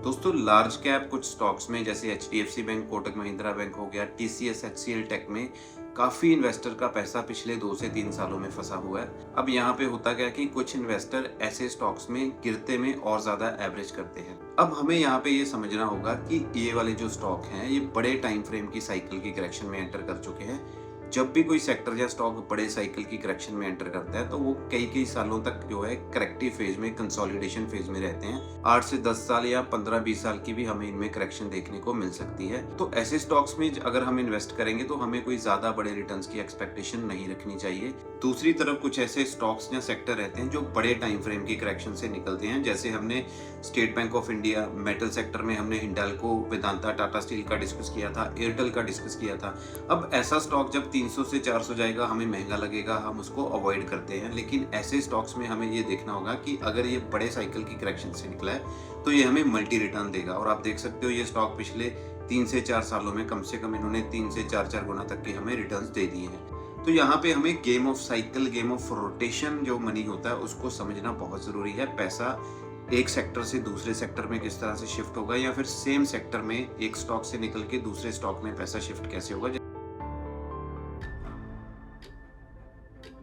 दोस्तों large cap कुछ stocks में जैसे HDFC bank, Kotak Mahindra bank हो गया, टीसीएस, एचसीएल टेक में काफी इन्वेस्टर का पैसा पिछले 2 से 3 सालों में फंसा हुआ है। अब यहाँ पे होता क्या कि कुछ इन्वेस्टर ऐसे स्टॉक्स में गिरते में और ज्यादा एवरेज करते हैं। अब हमें यहाँ पे ये समझना होगा कि ये वाले जो स्टॉक हैं ये बड़े टाइम फ्रेम की साइकिल की करेक्शन में एंटर कर चुके हैं। जब भी कोई सेक्टर या स्टॉक बड़े साइकिल की करेक्शन में एंटर करता है तो वो कई कई सालों तक जो है करेक्टिव फेज में, कंसोलिडेशन फेज में रहते हैं। 8 से 10 साल या 15-20 साल की भी हमें इनमें करेक्शन देखने को मिल सकती है। तो ऐसे स्टॉक्स में अगर हम इन्वेस्ट करेंगे तो हमें कोई ज्यादा बड़े रिटर्न्स की एक्सपेक्टेशन नहीं रखनी चाहिए। दूसरी तरफ कुछ ऐसे स्टॉक्स या सेक्टर रहते हैं जो बड़े टाइम फ्रेम की करेक्शन से निकलते हैं। जैसे हमने state bank of India, metal sector में हमने हिंडाल्को, वेदांता, टाटा स्टील का डिस्कस किया था, एयरटेल का डिस्कस किया था। अब ऐसा स्टॉक जब 300 से 400 जाएगा हमें महंगा लगेगा, हम उसको अवॉइड करते हैं। लेकिन ऐसे स्टॉक्स में हमें ये देखना होगा कि अगर ये बड़े साइकिल की करेक्शन से निकला है तो ये हमें मल्टी रिटर्न देगा। और आप देख सकते हो ये स्टॉक पिछले 3 से 4 सालों में कम से कम इन्होंने 3 से 4 गुना तक के हमें रिटर्न्स दे दिए हैं। तो यहाँ पे हमें game of cycle, game of rotation जो मनी होता है उसको समझना बहुत जरूरी है। पैसा एक सेक्टर से दूसरे सेक्टर में किस तरह से शिफ्ट होगा, या फिर सेम सेक्टर में एक स्टॉक से निकल के दूसरे स्टॉक में पैसा शिफ्ट कैसे होगा।